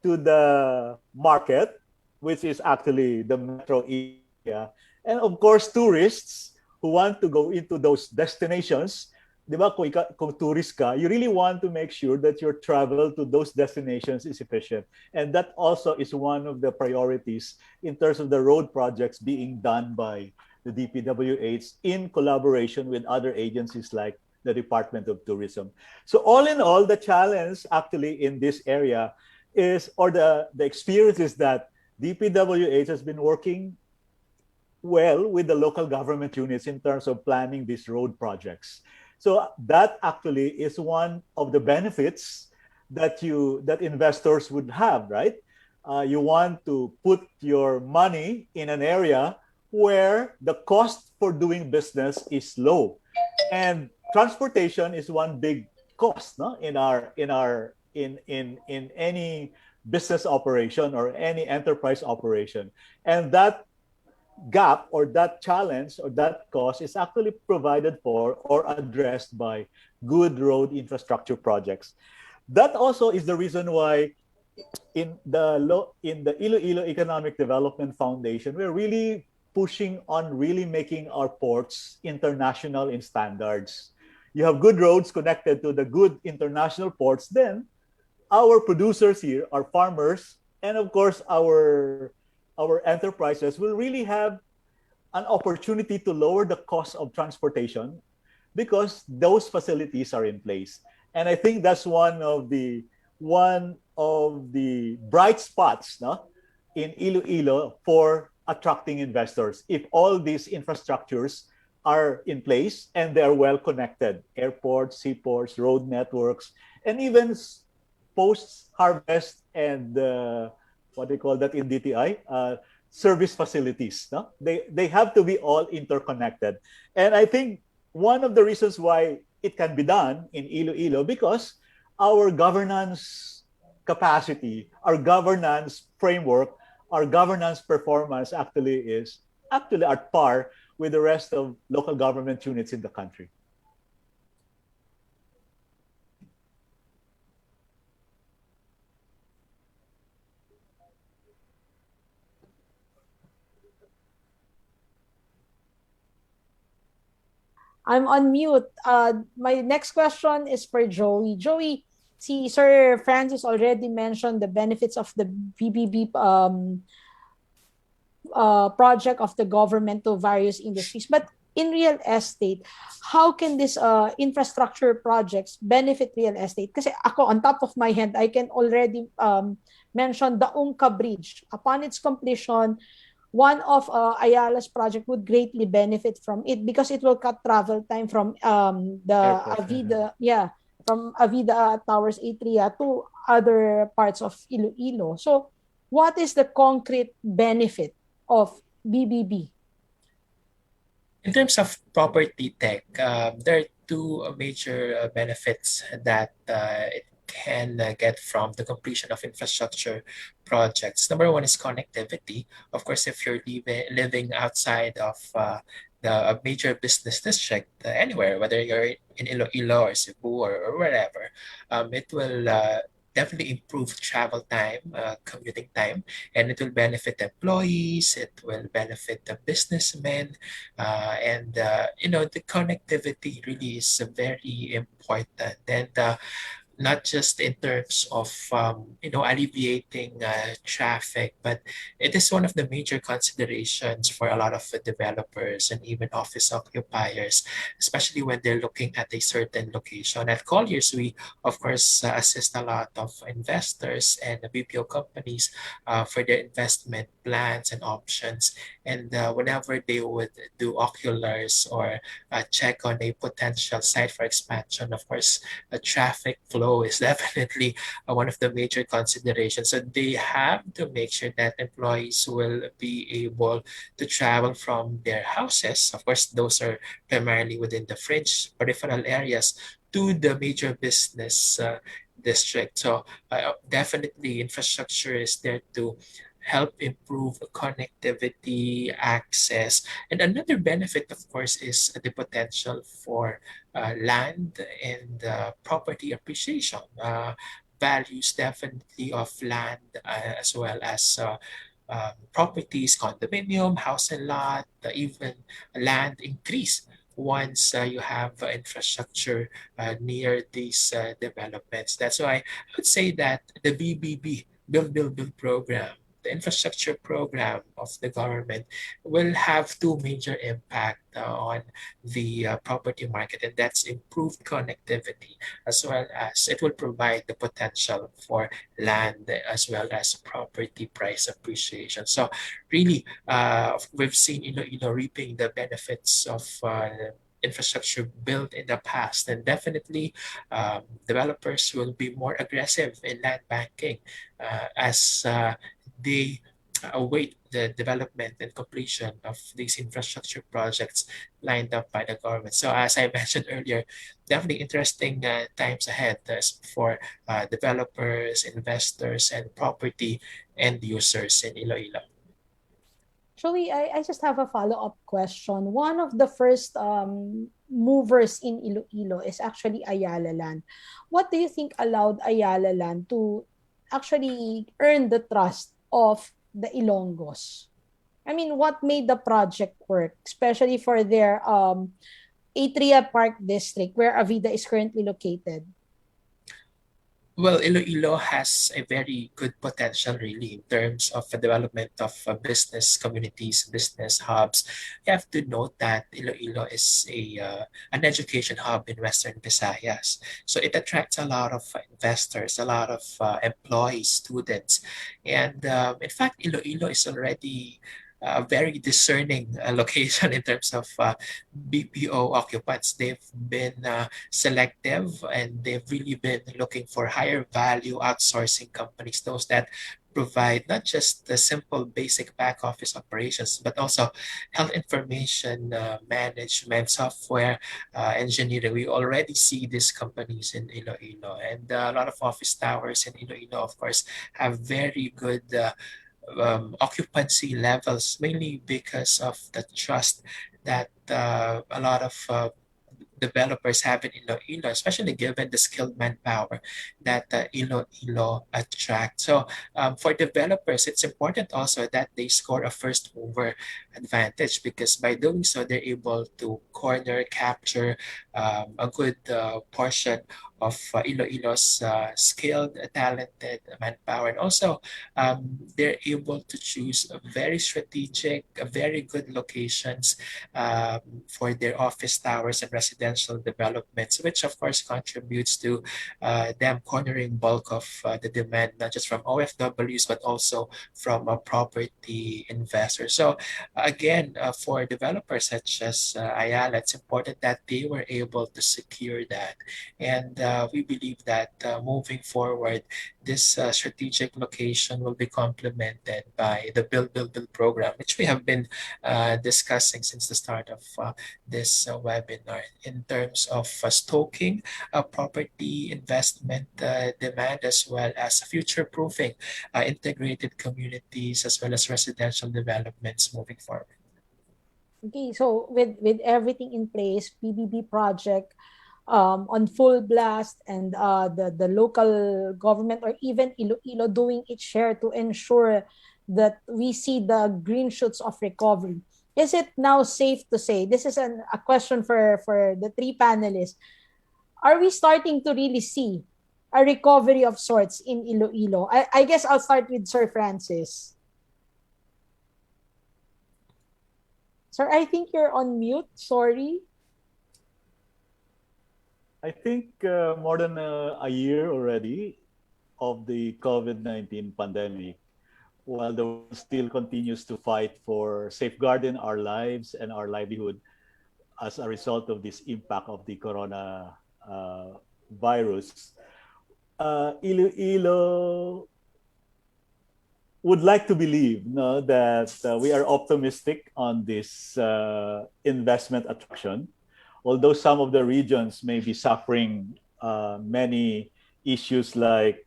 to the market, which is actually the metro area. And of course, tourists who want to go into those destinations, di ba, kung tourist ka, you really want to make sure that your travel to those destinations is efficient. And that also is one of the priorities in terms of the road projects being done by the DPWH in collaboration with other agencies like the Department of Tourism. So all in all, the challenge actually in this area is, or the experience is that DPWH has been working well with the local government units in terms of planning these road projects. So that actually is one of the benefits that investors would have, right? You want to put your money in an area where the cost for doing business is low, and transportation is one big cost, no? in our in any business operation or any enterprise operation. And that gap or that challenge or that cost is actually provided for or addressed by good road infrastructure projects. That also is the reason why in the Iloilo Economic Development Foundation, we're really pushing on really making our ports international in standards. You have good roads connected to the good international ports, then our producers here, our farmers, and of course our enterprises will really have an opportunity to lower the cost of transportation because those facilities are in place. And I think that's one of the bright spots, no, in Iloilo for attracting investors. If all these infrastructures are in place and they are well connected, airports, seaports, road networks, and even post harvest and what they call that in DTI, service facilities. No? They have to be all interconnected. And I think one of the reasons why it can be done in Iloilo because our governance capacity, our governance framework, our governance performance actually at par with the rest of local government units in the country. I'm on mute. My next question is for Joey. Joey, see, Sir Francis already mentioned the benefits of the BBB project of the government to various industries. But in real estate, how can this infrastructure projects benefit real estate? Kasi ako, on top of my head, I can already mention the Ungka Bridge. Upon its completion, one of Ayala's project would greatly benefit from it because it will cut travel time from the Airport. Avida, yeah, from Avida Towers Atria to other parts of Iloilo. So, what is the concrete benefit of BBB? In terms of property tech, there are two major benefits that it can get from the completion of infrastructure projects. Number one is connectivity. Of course, if you're living outside of the major business district, anywhere, whether you're in Iloilo or Cebu or wherever, it will definitely improve travel time, commuting time, and it will benefit employees, it will benefit the businessmen, and the connectivity really is very important. And not just in terms of alleviating traffic, but it is one of the major considerations for a lot of developers and even office occupiers, especially when they're looking at a certain location. At Colliers, we of course assist a lot of investors and the BPO companies for their investment plans and options. And whenever they would do oculars or check on a potential site for expansion, of course, traffic flow is definitely one of the major considerations. So they have to make sure that employees will be able to travel from their houses. Of course, those are primarily within the fringe peripheral areas to the major business district. So definitely infrastructure is there to help improve connectivity, access. And another benefit, of course, is the potential for land and property appreciation. Values definitely of land as well as properties, condominium, house and lot, even land increase once you have infrastructure near these developments. That's why I would say that the BBB, Build program, the infrastructure program of the government will have two major impact on the property market, and that's improved connectivity as well as it will provide the potential for land as well as property price appreciation. So really, we've seen reaping the benefits of infrastructure built in the past, and definitely developers will be more aggressive in land banking as they await the development and completion of these infrastructure projects lined up by the government. So as I mentioned earlier, definitely interesting times ahead for developers, investors, and property end users in Iloilo. Actually, I just have a follow-up question. One of the first movers in Iloilo is actually Ayala Land. What do you think allowed Ayala Land to actually earn the trust of the Ilonggos? I mean, what made the project work, especially for their Atria Park district where Avida is currently located? Well, Iloilo has a very good potential, really, in terms of the development of business communities, business hubs. You have to note that Iloilo is an education hub in Western Visayas. So it attracts a lot of investors, a lot of employees, students. And in fact, Iloilo is already a very discerning location in terms of BPO occupants. They've been selective and they've really been looking for higher value outsourcing companies, those that provide not just the simple basic back office operations, but also health information management, software engineering. We already see these companies in Iloilo, and a lot of office towers in Iloilo, of course, have very good occupancy levels, mainly because of the trust that a lot of developers have in Iloilo, especially given the skilled manpower that Iloilo attract. So for developers, it's important also that they score a first mover advantage because by doing so, they're able to corner, capture a good portion of Iloilo's skilled, talented manpower. And also, they're able to choose a very strategic, a very good locations for their office towers and residential developments, which of course contributes to them cornering bulk of the demand, not just from OFWs, but also from property investors. So again, for developers such as Ayala, it's important that they were able to secure that. And we believe that moving forward, this strategic location will be complemented by the Build, Build, Build program, which we have been discussing since the start of this webinar in terms of stoking property investment demand as well as future-proofing integrated communities as well as residential developments moving forward. Okay, so with everything in place, PBB project on full blast, and the local government or even Iloilo doing its share to ensure that we see the green shoots of recovery. Is it now safe to say, this is a question for the three panelists, are we starting to really see a recovery of sorts in Iloilo? I guess I'll start with Sir Francis. Sir, I think you're on mute. Sorry. I think more than a year already of the COVID-19 pandemic, while the world still continues to fight for safeguarding our lives and our livelihood as a result of this impact of the corona virus, Iloilo would like to believe, no, that we are optimistic on this investment attraction, although some of the regions may be suffering many issues like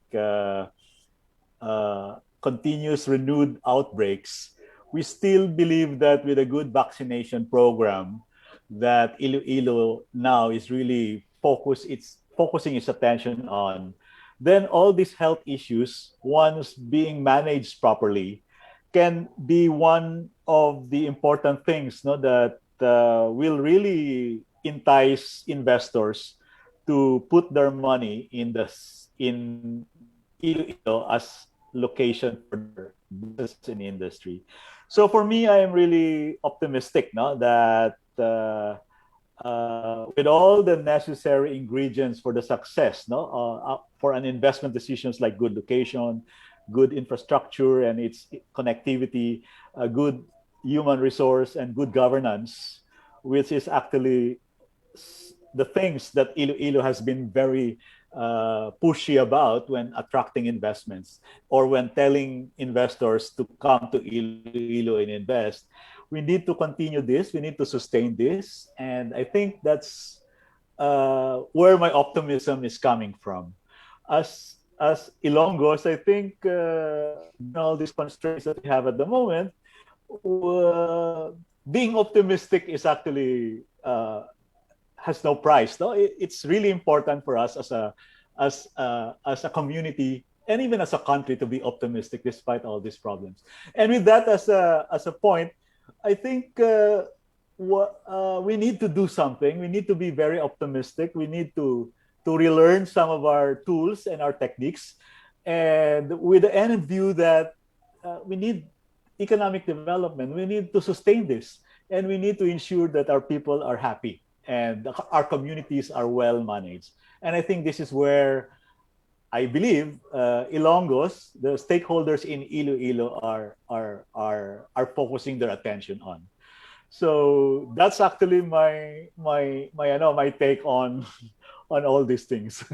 continuous renewed outbreaks. We still believe that with a good vaccination program, that Iloilo now is really focusing its attention on, then all these health issues, once being managed properly, can be one of the important things, no, that will really entice investors to put their money in Iloilo as location for their business in the industry. So for me, I am really optimistic, no, that with all the necessary ingredients for the success, no, for an investment decisions like good location, good infrastructure and its connectivity, good human resource and good governance, which is actually the things that Iloilo has been very pushy about when attracting investments or when telling investors to come to Iloilo and invest. We need to continue this. We need to sustain this, and I think that's where my optimism is coming from. As Ilonggos, I think given all these constraints that we have at the moment, uh, being optimistic is actually has no price. No, it's really important for us as a community and even as a country to be optimistic despite all these problems. And with that as a point, I think we need to do something. We need to be very optimistic. We need to relearn some of our tools and our techniques, and with the end view that we need economic development. We need to sustain this, and we need to ensure that our people are happy and our communities are well managed. And I think this is where I believe Ilonggos, the stakeholders in Iloilo are focusing their attention on. So that's actually my take on on all these things.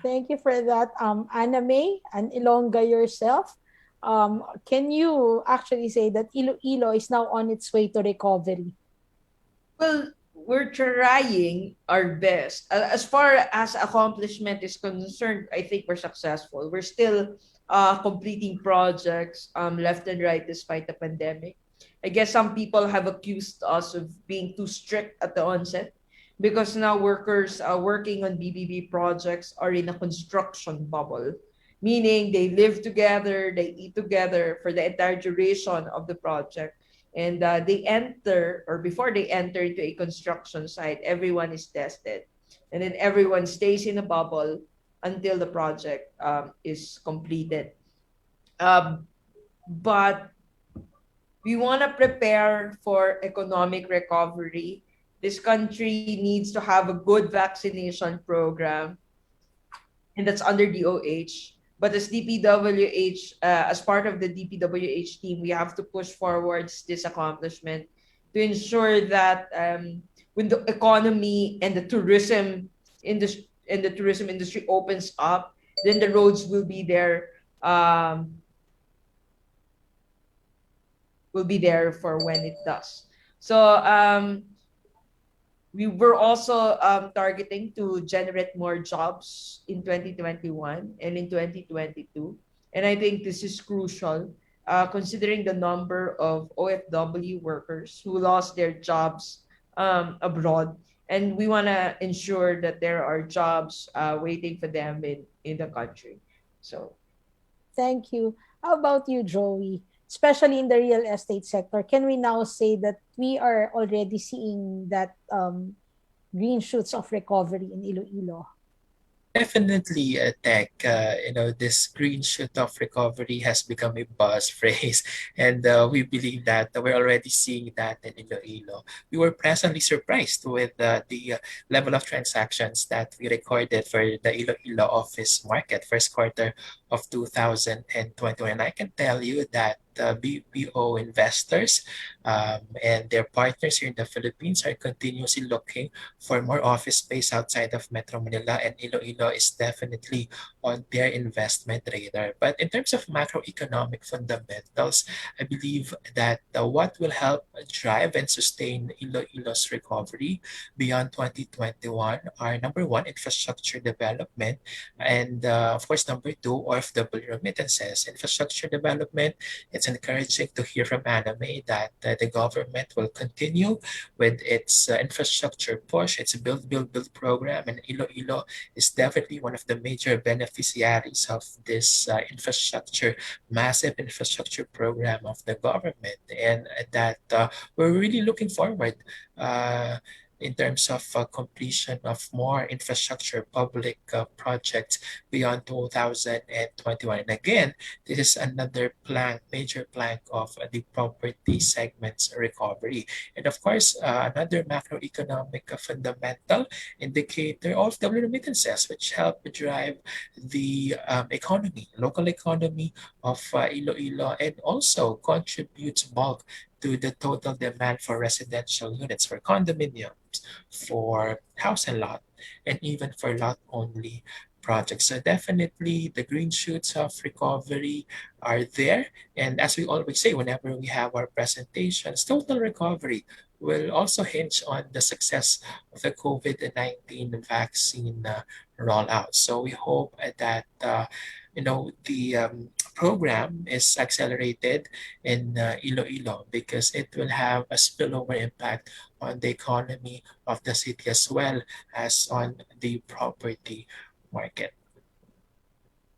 Thank you for that, Anna May and Ilongga yourself. Can you actually say that Iloilo is now on its way to recovery? Well, we're trying our best. As far as accomplishment is concerned, I think we're successful. We're still completing projects left and right despite the pandemic. I guess some people have accused us of being too strict at the onset because now workers working on BBB projects are in a construction bubble, meaning they live together, they eat together for the entire duration of the project. And they enter, or before they enter into a construction site, everyone is tested. And then everyone stays in a bubble until the project is completed. But we want to prepare for economic recovery. This country needs to have a good vaccination program, and that's under DOH. But as DPWH, as part of the DPWH team, we have to push forwards this accomplishment to ensure that when the economy and the tourism industry opens up, then the roads will be there for when it does. So we were also targeting to generate more jobs in 2021 and in 2022. And I think this is crucial considering the number of OFW workers who lost their jobs abroad. And we want to ensure that there are jobs waiting for them in the country. So, Thank you. How about you, Joey? Especially in the real estate sector, can we now say that we are already seeing that green shoots of recovery in Iloilo? Definitely, Tech. This green shoot of recovery has become a buzz phrase, and we believe that we're already seeing that in Iloilo. We were pleasantly surprised with the level of transactions that we recorded for the Iloilo office market first quarter of 2021. I can tell you that BPO investors and their partners here in the Philippines are continuously looking for more office space outside of Metro Manila, and Iloilo is definitely on their investment radar. But in terms of macroeconomic fundamentals, I believe that what will help drive and sustain Iloilo's recovery beyond 2021 are number one, infrastructure development, and of course, number two, OFW remittances. Infrastructure development, it's encouraging to hear from Anime that the government will continue with its infrastructure push, its Build, Build, Build program, and Iloilo is definitely one of the major beneficiaries of this massive infrastructure program of the government, and that we're really looking forward in terms of completion of more infrastructure public projects beyond 2021. And again, this is another major plank of the property segment's recovery. And of course, another macroeconomic fundamental indicator of the remittances, which help drive the local economy of Iloilo, and also contributes bulk to the total demand for residential units, for condominiums, for house and lot, and even for lot only projects. So definitely the green shoots of recovery are there. And as we always say, whenever we have our presentations, total recovery will also hinge on the success of the COVID-19 vaccine rollout. So we hope that the program is accelerated in Iloilo because it will have a spillover impact on the economy of the city as well as on the property market.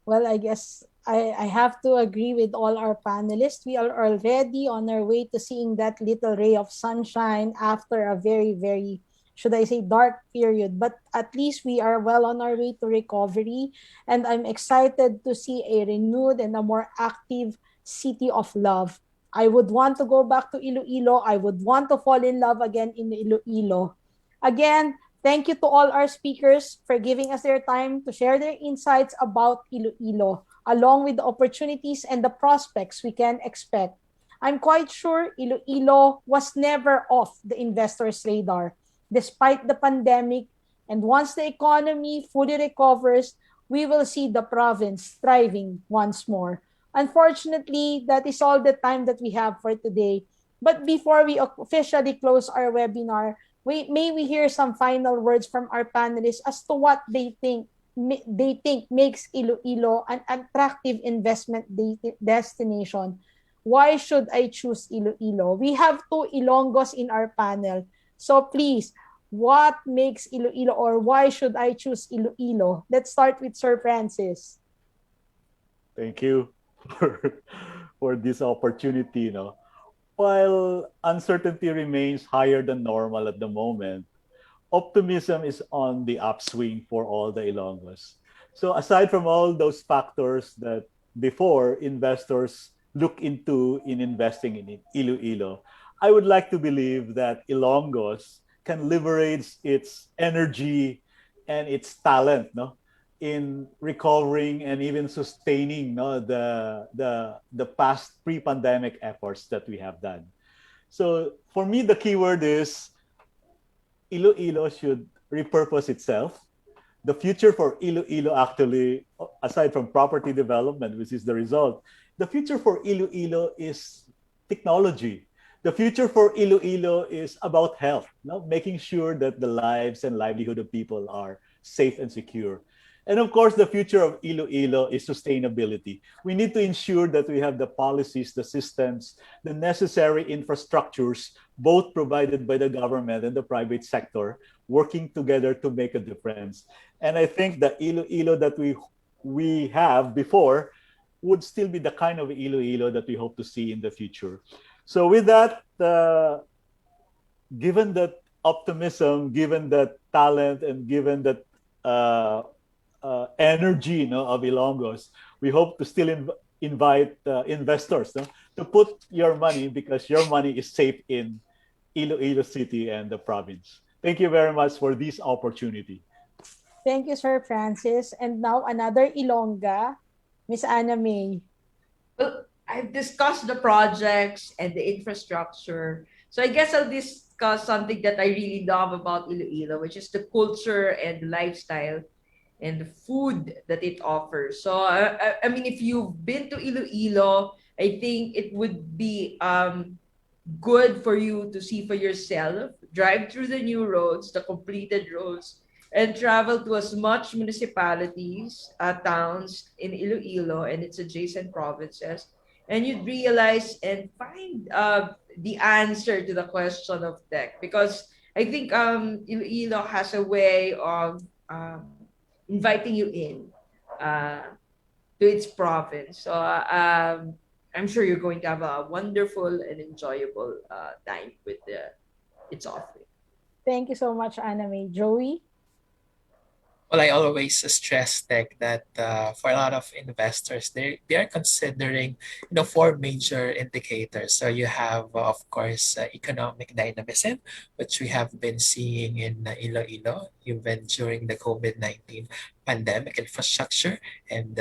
Well, I guess I have to agree with all our panelists. We are already on our way to seeing that little ray of sunshine after a very, very, should I say, dark period. But at least we are well on our way to recovery. And I'm excited to see a renewed and a more active city of love. I would want to go back to Iloilo. I would want to fall in love again in Iloilo. Again, thank you to all our speakers for giving us their time to share their insights about Iloilo, along with the opportunities and the prospects we can expect. I'm quite sure Iloilo was never off the investors' radar, despite the pandemic. And once the economy fully recovers, we will see the province thriving once more. Unfortunately, that is all the time that we have for today. But before we officially close our webinar, may we hear some final words from our panelists as to what they think makes Iloilo an attractive investment destination. Why should I choose Iloilo? We have two Ilonggos in our panel. So please, what makes Iloilo, or why should I choose Iloilo? Let's start with Sir Francis. Thank you for, for this opportunity. While uncertainty remains higher than normal at the moment, optimism is on the upswing for all the Ilonggos. So aside from all those factors that before investors look into in investing in Iloilo, I would like to believe that Ilonggos can leverage its energy and its talent, in recovering and even sustaining, the past pre-pandemic efforts that we have done. So for me, the keyword is Iloilo should repurpose itself. The future for Iloilo, actually, aside from property development, which is the result, the future for Iloilo is technology. The future for Iloilo is about health, making sure that the lives and livelihood of people are safe and secure. And of course, the future of Iloilo is sustainability. We need to ensure that we have the policies, the systems, the necessary infrastructures, both provided by the government and the private sector, working together to make a difference. And I think the Iloilo that we have before would still be the kind of Iloilo that we hope to see in the future. So with that, given that optimism, given that talent, and given that energy, of Ilonggos, we hope to still invite investors, to put your money, because your money is safe in Iloilo City and the province. Thank you very much for this opportunity. Thank you, Sir Francis. And now another Ilongga, Miss Anna May. Well, I've discussed the projects and the infrastructure. So I guess I'll discuss something that I really love about Iloilo, which is the culture and the lifestyle and the food that it offers. So, I mean, if you've been to Iloilo, I think it would be good for you to see for yourself, drive through the new roads, the completed roads, and travel to as much municipalities, towns in Iloilo and its adjacent provinces. And you'd realize and find the answer to the question of tech. Because I think Iloilo has a way of inviting you in to its province. So I'm sure you're going to have a wonderful and enjoyable time with its offering. Thank you so much, Anna May. Joey? Well, I always stress that for a lot of investors, they are considering four major indicators. So you have, of course, economic dynamism, which we have been seeing in Iloilo even during the COVID-19 pandemic infrastructure. And,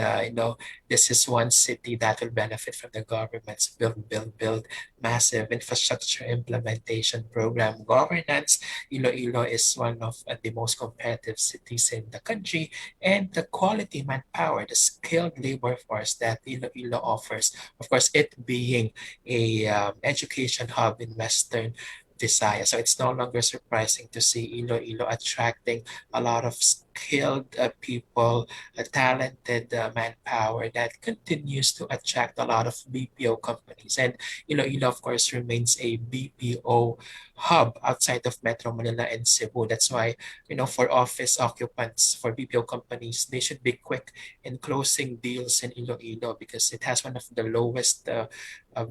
this is one city that will benefit from the government's build massive infrastructure implementation program governance. Iloilo is one of the most competitive cities in the country, and the quality manpower, the skilled labor force that Iloilo offers, of course, it being a education hub in Western Visayas. So it's no longer surprising to see Iloilo attracting a lot of skilled people, talented manpower that continues to attract a lot of BPO companies. And Iloilo, of course, remains a BPO hub outside of Metro Manila and Cebu. That's why, for office occupants, for BPO companies, they should be quick in closing deals in Iloilo because it has one of the lowest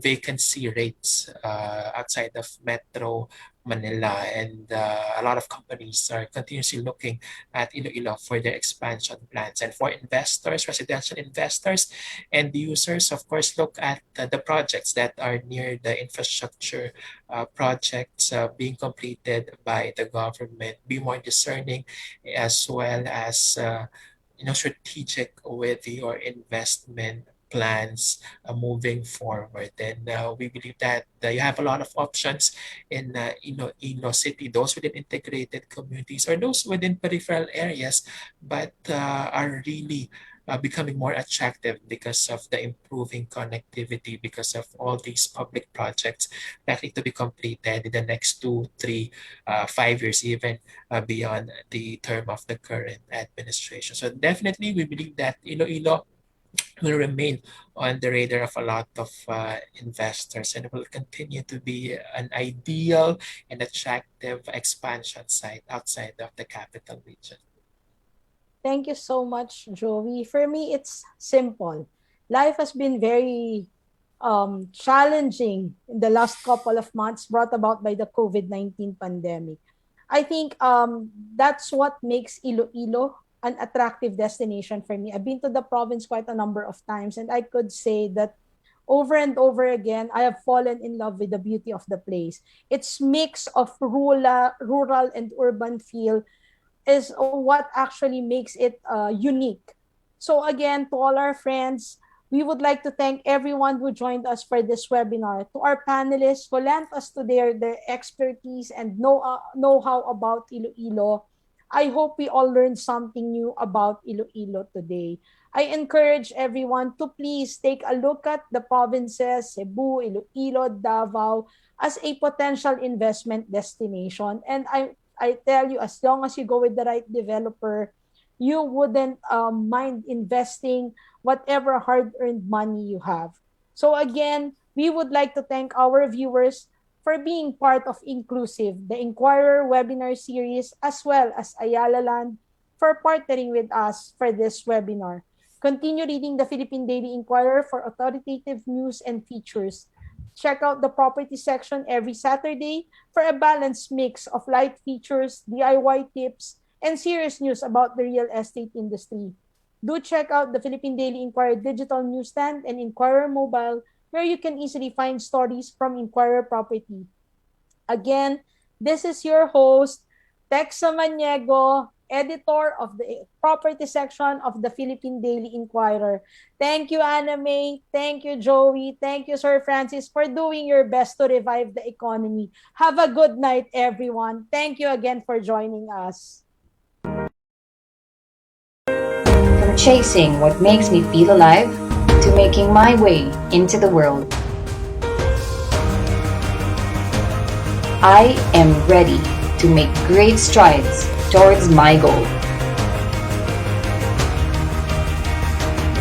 vacancy rates outside of Metro Manila, and a lot of companies are continuously looking at Iloilo for their expansion plans. And for investors, residential investors, and users, of course, look at the projects that are near the infrastructure projects being completed by the government. Be more discerning, as well as strategic with your investment plans moving forward. And we believe that you have a lot of options in Ilo City, those within integrated communities or those within peripheral areas, but are really becoming more attractive because of the improving connectivity, because of all these public projects likely to be completed in the next 2, 3, 5 years, even beyond the term of the current administration. So definitely, we believe that Iloilo will remain on the radar of a lot of investors and will continue to be an ideal and attractive expansion site outside of the capital region. Thank you so much, Joey. For me, it's simple. Life has been very challenging in the last couple of months brought about by the COVID-19 pandemic. I think that's what makes Iloilo an attractive destination for me. I've been to the province quite a number of times, and I could say that over and over again, I have fallen in love with the beauty of the place. Its mix of rural and urban feel is what actually makes it unique. So again, to all our friends, we would like to thank everyone who joined us for this webinar. To our panelists who lent us to their expertise and know-how about Iloilo, I hope we all learned something new about Iloilo today. I encourage everyone to please take a look at the provinces, Cebu, Iloilo, Davao, as a potential investment destination. And I tell you, as long as you go with the right developer, you wouldn't mind investing whatever hard-earned money you have. So again, we would like to thank our viewers for being part of Inclusive, the Inquirer webinar series, as well as Ayala Land for partnering with us for this webinar. Continue reading the Philippine Daily Inquirer for authoritative news and features. Check out the property section every Saturday for a balanced mix of light features, DIY tips, and serious news about the real estate industry. Do check out the Philippine Daily Inquirer digital newsstand and Inquirer mobile, where you can easily find stories from Inquirer Property. Again, this is your host, Texa Maniego, editor of the property section of the Philippine Daily Inquirer. Thank you, Anna May. Thank you, Joey. Thank you, Sir Francis, for doing your best to revive the economy. Have a good night, everyone. Thank you again for joining us. From chasing what makes me feel alive to making my way into the world, I am ready to make great strides towards my goal.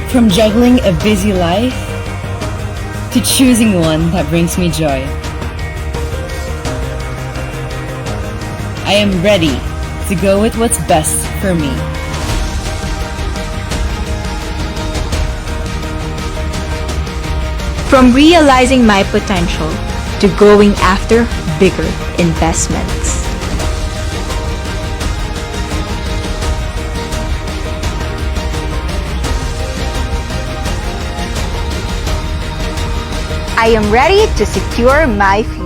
From juggling a busy life to choosing one that brings me joy, I am ready to go with what's best for me. From realizing my potential to going after bigger investments. I am ready to secure my future.